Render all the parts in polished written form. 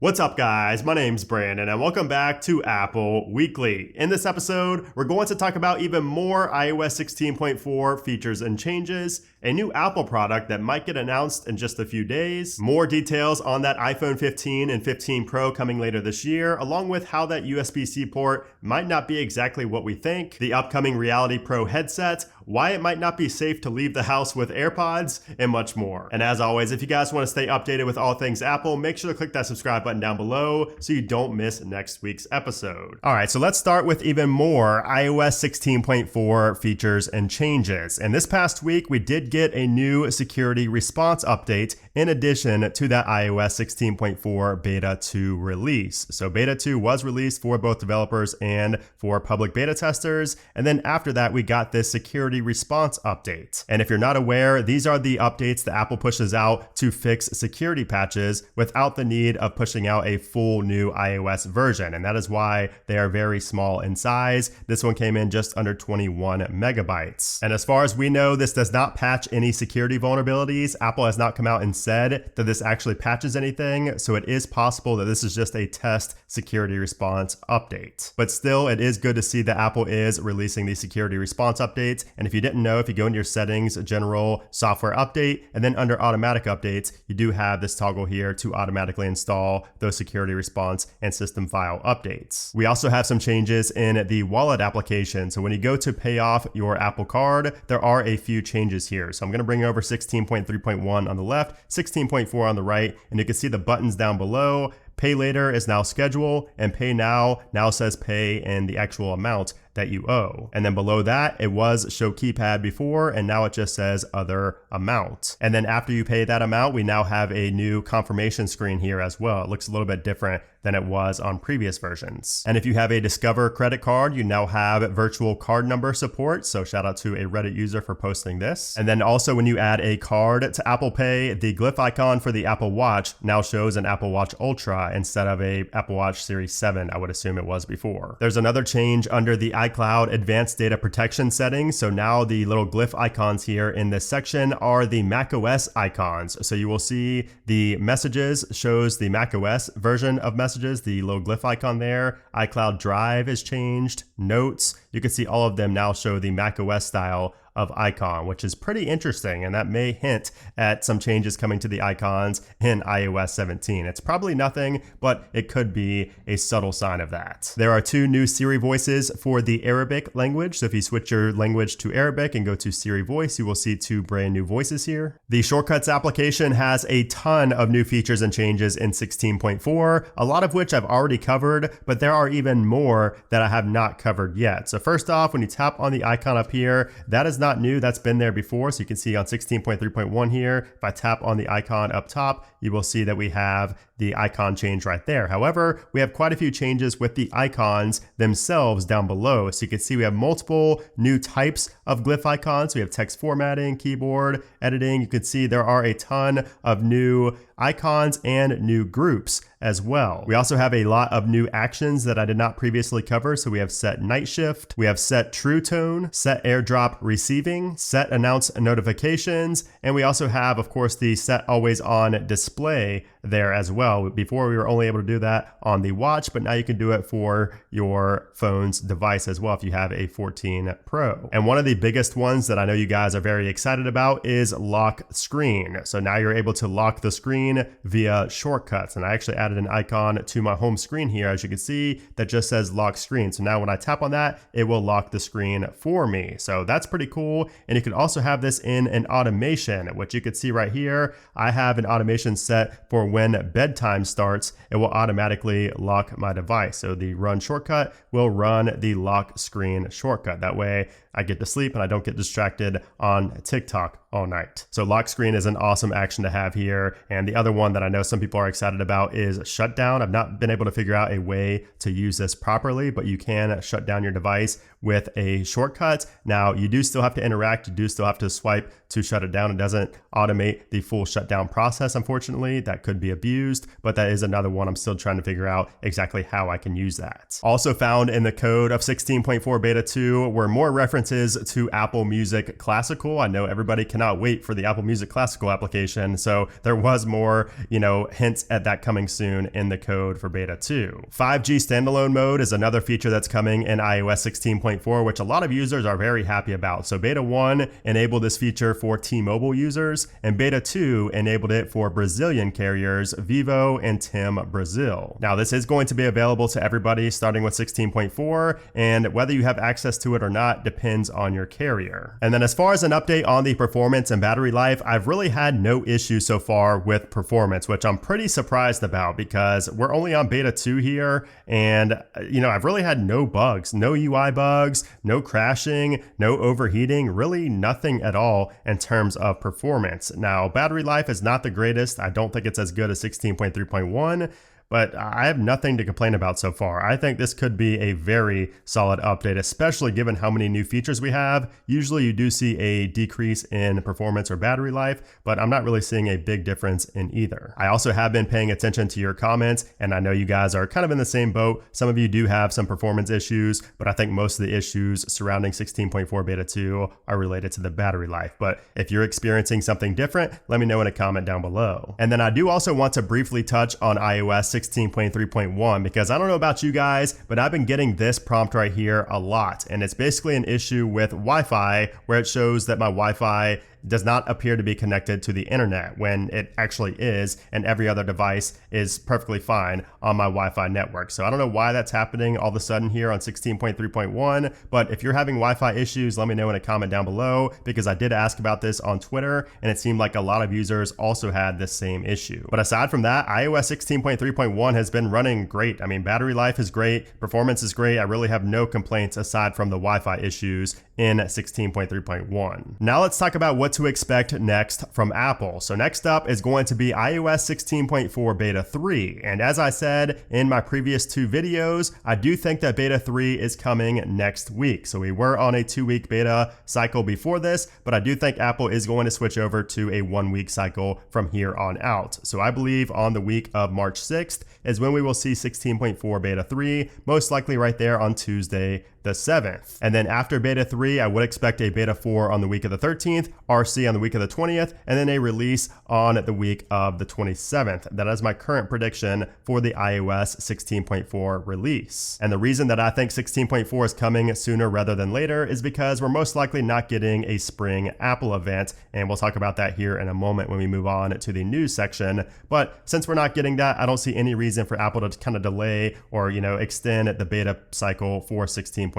What's up, guys? My name's Brandon, and welcome back to Apple Weekly. In this episode, we're going to talk about even more iOS 16.4 features and changes, a new Apple product that might get announced in just a few days, more details on that iPhone 15 and 15 Pro coming later this year, along with how that USB-C port might not be exactly what we think, the upcoming Reality Pro headset, why it might not be safe to leave the house with AirPods, and much more. And as always, if you guys want to stay updated with all things Apple, make sure to click that subscribe button down below so you don't miss next week's episode. All right, so let's start with even more iOS 16.4 features and changes. And this past week, we did get a new security response update in addition to that iOS 16.4 Beta 2 release. So Beta 2 was released for both developers and for public beta testers. And then after that, we got this security response update. And if you're not aware, these are the updates that Apple pushes out to fix security patches without the need of pushing out a full new iOS version. And that is why they are very small in size. This one came in just under 21 megabytes. And as far as we know, this does not patch any security vulnerabilities. Apple has not come out and said that this actually patches anything. So it is possible that this is just a test security response update. But still, it is good to see that Apple is releasing these security response updates. And if you didn't know, if you go into your settings, general software update, and then under automatic updates, you do have this toggle here to automatically install those security response and system file updates. We also have some changes in the wallet application. So when you go to pay off your Apple Card, there are a few changes here. So I'm going to bring over 16.3.1 on the left, 16.4 on the right, and you can see the buttons down below. Pay later is now schedule, and pay now says pay and the actual amount that you owe. And then below that, it was show keypad before, and now it just says other amount. And then after you pay that amount, we now have a new confirmation screen here as well. It looks a little bit different than it was on previous versions. And if you have a Discover credit card, you now have virtual card number support. So shout out to a Reddit user for posting this. And then also when you add a card to Apple Pay, the glyph icon for the Apple Watch now shows an Apple Watch Ultra instead of a Apple Watch Series 7, I would assume it was before. There's another change under the iCloud Advanced Data Protection settings. So now the little glyph icons here in this section are the macOS icons. So you will see the messages shows the macOS version of messages, the little glyph icon there. iCloud Drive is changed. Notes, you can see all of them now show the macOS style of icon, which is pretty interesting, and that may hint at some changes coming to the icons in iOS 17. It's probably nothing, but it could be a subtle sign of that. There are two new Siri voices for the Arabic language, so if you switch your language to Arabic and go to Siri voice, you will see two brand new voices here. The Shortcuts application has a ton of new features and changes in 16.4, a lot of which I've already covered, but there are even more that I have not covered yet. So first off, when you tap on the icon up here, that is not new, that's been there before. So you can see on 16.3.1 here, if I tap on the icon up top, you will see that we have the icon change right there. However, we have quite a few changes with the icons themselves down below. So you can see we have multiple new types of glyph icons. We have text formatting, keyboard, editing. You can see there are a ton of new icons and new groups as well. We also have a lot of new actions that I did not previously cover. So we have set night shift, we have set true tone, set airdrop receiving, set announce notifications, and we also have, of course, the set always on display there as well. Before we were only able to do that on the watch, but now you can do it for your phone's device as well if you have a 14 Pro. And one of the biggest ones that I know you guys are very excited about is lock screen. So now you're able to lock the screen via shortcuts. And I actually added an icon to my home screen here, as you can see, that just says lock screen. So now when I tap on that, it will lock the screen for me. So that's pretty cool. And you can also have this in an automation, which you can see right here. I have an automation set for when bedtime starts, it will automatically lock my device. So the run shortcut will run the lock screen shortcut. That way I get to sleep and I don't get distracted on TikTok all night. So lock screen is an awesome action to have here. And the other one that I know some people are excited about is shutdown. I've not been able to figure out a way to use this properly, but you can shut down your device with a shortcut. Now you do still have to interact. You do still have to swipe to shut it down. It doesn't automate the full shutdown process, unfortunately. That could be abused, but that is another one I'm still trying to figure out exactly how I can use that. Also found in the code of 16.4 beta 2 were more references to Apple Music Classical. I know everybody can cannot wait for the Apple Music Classical application. So there was more, hints at that coming soon in the code for beta 2. 5G standalone mode is another feature that's coming in iOS 16.4, which a lot of users are very happy about. So beta 1 enabled this feature for T-Mobile users, and beta 2 enabled it for Brazilian carriers Vivo and TIM Brazil. Now this is going to be available to everybody starting with 16.4, and whether you have access to it or not depends on your carrier. And then as far as an update on the performance and battery life, I've really had no issues so far with performance, which I'm pretty surprised about because we're only on beta 2 here, and I've really had no bugs, no UI bugs, no crashing, no overheating, really nothing at all in terms of performance. Now, battery life is not the greatest. I don't think it's as good as 16.3.1, but I have nothing to complain about so far. I think this could be a very solid update, especially given how many new features we have. Usually you do see a decrease in performance or battery life, but I'm not really seeing a big difference in either. I also have been paying attention to your comments, and I know you guys are kind of in the same boat. Some of you do have some performance issues, but I think most of the issues surrounding 16.4 beta 2 are related to the battery life. But if you're experiencing something different, let me know in a comment down below. And then I do also want to briefly touch on iOS 16.3.1 because I don't know about you guys, but I've been getting this prompt right here a lot, and it's basically an issue with Wi-Fi where it shows that my Wi-Fi does not appear to be connected to the internet when it actually is, and every other device is perfectly fine on my Wi-Fi network. So I don't know why that's happening all of a sudden here on 16.3.1, but if you're having Wi-Fi issues, let me know in a comment down below because I did ask about this on Twitter, and it seemed like a lot of users also had this same issue. But aside from that, iOS 16.3.1 has been running great. I mean, battery life is great, performance is great. I really have no complaints aside from the Wi-Fi issues in 16.3.1. Now let's talk about what to expect next from Apple. So next up is going to be iOS 16.4 beta 3. And as I said in my previous 2 videos, I do think that beta 3 is coming next week. So we were on a 2-week beta cycle before this, but I do think Apple is going to switch over to a 1-week cycle from here on out. So I believe on the week of March 6th is when we will see 16.4 beta 3, most likely right there on Tuesday the 7th. And then after beta 3, I would expect a beta 4 on the week of the 13th, RC on the week of the 20th, and then a release on the week of the 27th. That is my current prediction for the iOS 16.4 release. And the reason that I think 16.4 is coming sooner rather than later is because we're most likely not getting a spring Apple event, and we'll talk about that here in a moment when we move on to the news section. But since we're not getting that, I don't see any reason for Apple to kind of delay or, extend the beta cycle for 16.4.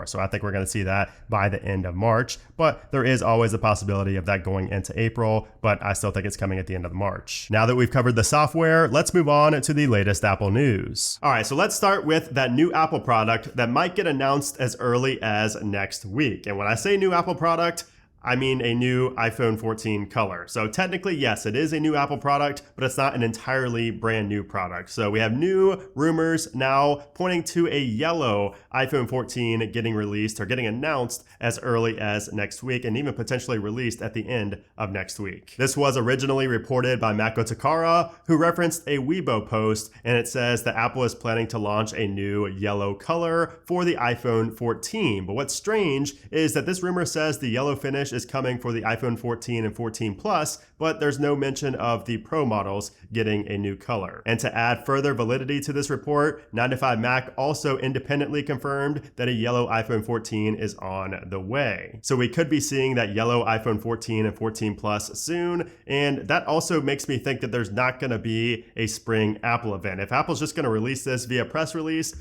So I think we're going to see that by the end of March, but there is always a possibility of that going into April, but I still think it's coming at the end of March. Now that we've covered the software, let's move on to the latest Apple news. All right, so let's start with that new Apple product that might get announced as early as next week. And when I say new Apple product, I mean a new iPhone 14 color. So technically, yes, it is a new Apple product, but it's not an entirely brand new product. So we have new rumors now pointing to a yellow iPhone 14 getting released or getting announced as early as next week and even potentially released at the end of next week. This was originally reported by Mako Takara, who referenced a Weibo post, and it says that Apple is planning to launch a new yellow color for the iPhone 14. But what's strange is that this rumor says the yellow finish is coming for the iPhone 14 and 14 Plus, but there's no mention of the Pro models getting a new color. And to add further validity to this report, 9to5Mac also independently confirmed that a yellow iPhone 14 is on the way. So we could be seeing that yellow iPhone 14 and 14 Plus soon, and that also makes me think that there's not going to be a spring Apple event. If Apple's just going to release this via press release,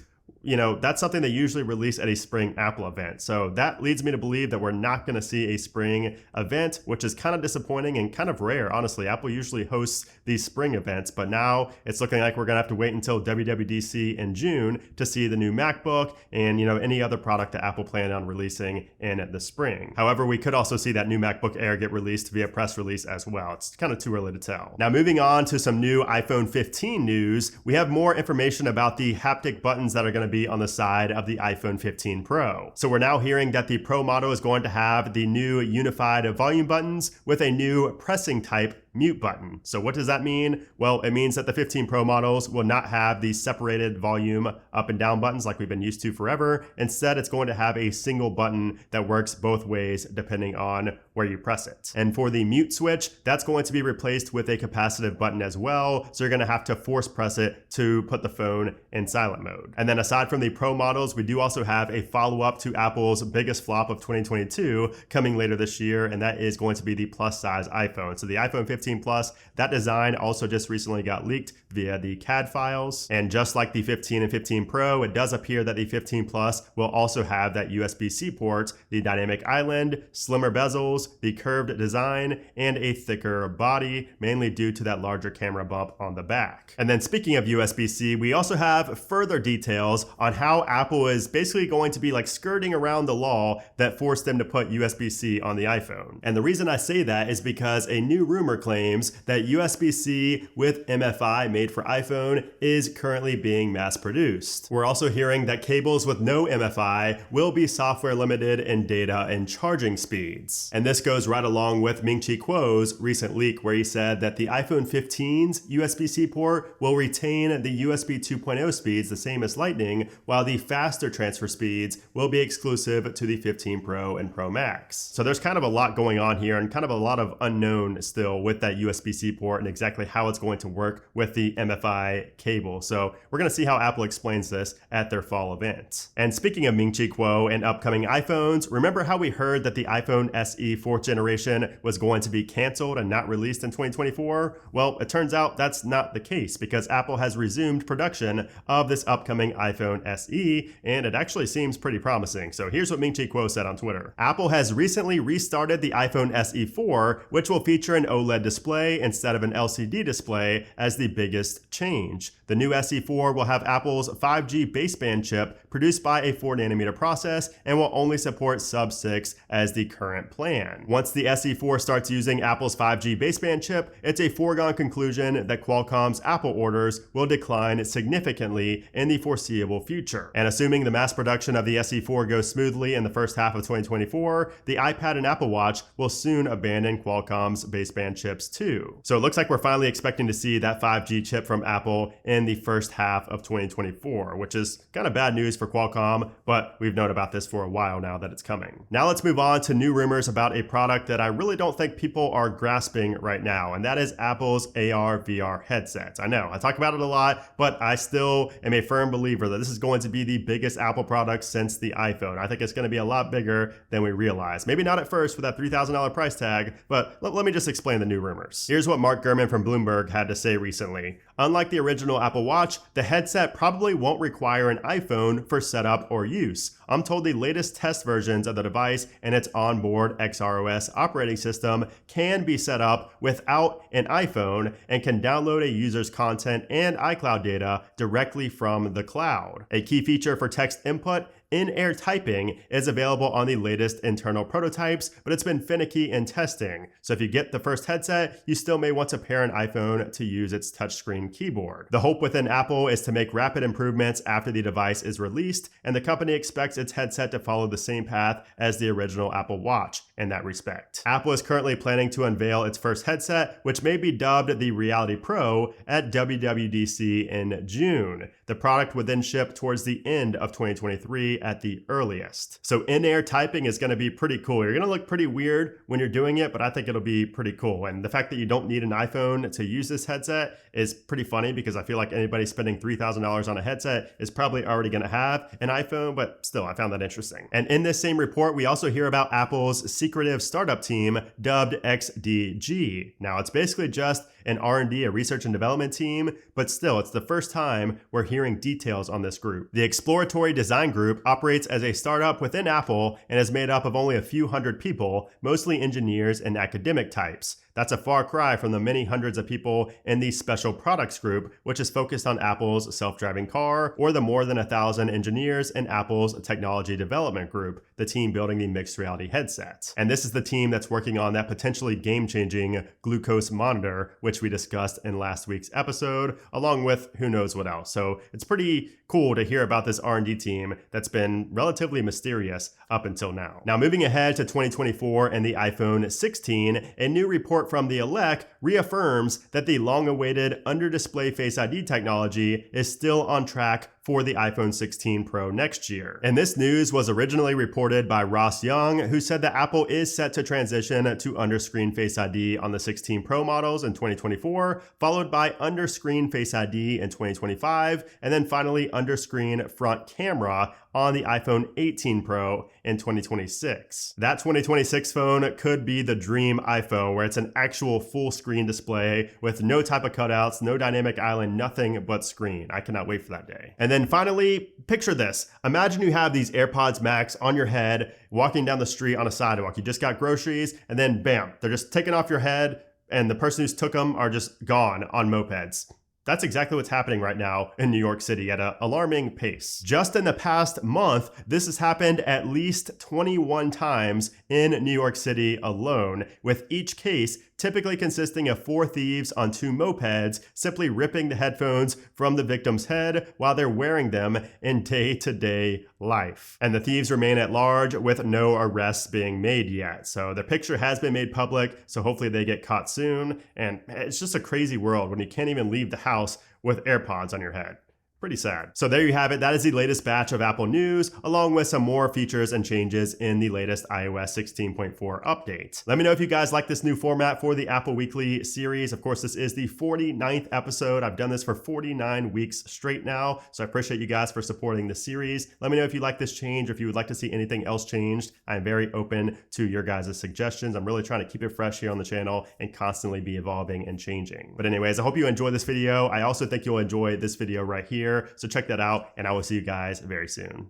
that's something they usually release at a spring Apple event. So that leads me to believe that we're not going to see a spring event, which is kind of disappointing and kind of rare. Honestly, Apple usually hosts these spring events, but now it's looking like we're going to have to wait until WWDC in June to see the new MacBook and, any other product that Apple planned on releasing in the spring. However, we could also see that new MacBook Air get released via press release as well. It's kind of too early to tell. Now, moving on to some new iPhone 15 news, we have more information about the haptic buttons that are going to be on the side of the iPhone 15 Pro. So we're now hearing that the Pro model is going to have the new unified volume buttons with a new pressing type mute button. So what does that mean? Well, it means that the 15 Pro models will not have the separated volume up and down buttons like we've been used to forever. Instead, it's going to have a single button that works both ways depending on where you press it. And for the mute switch, that's going to be replaced with a capacitive button as well. So you're going to have to force press it to put the phone in silent mode. And then aside from the Pro models, we do also have a follow-up to Apple's biggest flop of 2022 coming later this year, and that is going to be the plus size iPhone. So the iPhone 15 Plus, that design also just recently got leaked via the CAD files. And just like the 15 and 15 Pro, it does appear that the 15 Plus will also have that USB-C port, the dynamic island, slimmer bezels, the curved design, and a thicker body, mainly due to that larger camera bump on the back. And then speaking of USB-C, we also have further details on how Apple is basically going to be like skirting around the law that forced them to put USB-C on the iPhone. And the reason I say that is because a new rumor claims that USB-C with MFI made for iPhone is currently being mass produced. We're also hearing that cables with no MFI will be software limited in data and charging speeds. And this goes right along with Ming-Chi Kuo's recent leak where he said that the iPhone 15's USB-C port will retain the USB 2.0 speeds the same as Lightning, while the faster transfer speeds will be exclusive to the 15 Pro and Pro Max. So there's kind of a lot going on here and kind of a lot of unknown still with that USB-C port and exactly how it's going to work with the MFI cable. So we're going to see how Apple explains this at their fall event. And speaking of Ming-Chi Kuo and upcoming iPhones, remember how we heard that the iPhone SE 4th generation was going to be canceled and not released in 2024? Well, it turns out that's not the case because Apple has resumed production of this upcoming iPhone SE, and it actually seems pretty promising. So here's what Ming-Chi Kuo said on Twitter. Apple has recently restarted the iPhone SE 4, which will feature an OLED display instead of an LCD display as the biggest change. The new SE4 will have Apple's 5G baseband chip produced by a 4nm process and will only support sub-6 as the current plan. Once the SE4 starts using Apple's 5G baseband chip, it's a foregone conclusion that Qualcomm's Apple orders will decline significantly in the foreseeable future. And assuming the mass production of the SE4 goes smoothly in the first half of 2024, the iPad and Apple Watch will soon abandon Qualcomm's baseband chips too. So it looks like we're finally expecting to see that 5G chip from Apple in the first half of 2024, which is kind of bad news for Qualcomm, but we've known about this for a while now that it's coming. Now let's move on to new rumors about a product that I really don't think people are grasping right now, and that is Apple's AR/VR headsets. I know, I talk about it a lot, but I still am a firm believer that this is going to be the biggest Apple product since the iPhone. I think it's going to be a lot bigger than we realize. Maybe not at first with that $3,000 price tag, but let me just explain the new rumors. Here's what Mark Gurman from Bloomberg had to say recently. Unlike the original Apple Watch, the headset probably won't require an iPhone for setup or use. I'm told the latest test versions of the device and its onboard XROS operating system can be set up without an iPhone and can download a user's content and iCloud data directly from the cloud. A key feature for text input in-air typing is available on the latest internal prototypes, but it's been finicky in testing. So if you get the first headset, you still may want to pair an iPhone to use its touchscreen keyboard. The hope within Apple is to make rapid improvements after the device is released, and the company expects its headset to follow the same path as the original Apple Watch in that respect. Apple is currently planning to unveil its first headset, which may be dubbed the Reality Pro, at WWDC in June. The product would then ship towards the end of 2023 at the earliest. So in-air typing is going to be pretty cool. You're going to look pretty weird when you're doing it, but I think it'll be pretty cool. And the fact that you don't need an iPhone to use this headset is pretty funny because I feel like anybody spending $3,000 on a headset is probably already going to have an iPhone, but still, I found that interesting. And in this same report, we also hear about Apple's secretive startup team dubbed XDG. Now, it's basically just an R&D, a research and development team, but still, it's the first time we're hearing details on this group. The Exploratory Design Group operates as a startup within Apple and is made up of only a few hundred people, mostly engineers and academic types. That's a far cry from the many hundreds of people in the Special Products Group, which is focused on Apple's self-driving car, or the more than 1,000 engineers in Apple's Technology Development Group, the team building the mixed reality headset. And this is the team that's working on that potentially game-changing glucose monitor, which we discussed in last week's episode, along with who knows what else. So it's pretty cool to hear about this R&D team that's been relatively mysterious up until now. Now, moving ahead to 2024 and the iPhone 16, a new report report from the elect reaffirms that the long-awaited under-display Face ID technology is still on track for the iPhone 16 Pro next year. And this news was originally reported by Ross Young, who said that Apple is set to transition to under-screen Face ID on the 16 Pro models in 2024, followed by under-screen Face ID in 2025, and then finally under-screen front camera on the iPhone 18 Pro in 2026. That 2026 phone could be the dream iPhone, where it's an actual full screen display with no type of cutouts, no dynamic island, nothing but screen. I cannot wait for that day. And then finally, picture this. Imagine you have these AirPods Max on your head, walking down the street on a sidewalk. You just got groceries, and then bam, they're just taken off your head, and the person who's took them are just gone on mopeds. That's exactly what's happening right now in New York City at an alarming pace. Just in the past month, this has happened at least 21 times in New York City alone, with each case typically consisting of 4 thieves on 2 mopeds simply ripping the headphones from the victim's head while they're wearing them in day-to-day life. And the thieves remain at large with no arrests being made yet. So the picture has been made public, so hopefully they get caught soon. And it's just a crazy world when you can't even leave the house with AirPods on your head. Pretty sad. So there you have it. That is the latest batch of Apple news, along with some more features and changes in the latest iOS 16.4 update. Let me know if you guys like this new format for the Apple Weekly series. Of course, this is the 49th episode. I've done this for 49 weeks straight now, so I appreciate you guys for supporting the series. Let me know if you like this change or if you would like to see anything else changed. I'm very open to your guys' suggestions. I'm really trying to keep it fresh here on the channel and constantly be evolving and changing. But anyways, I hope you enjoy this video. I also think you'll enjoy this video right here. So check that out, and I will see you guys very soon.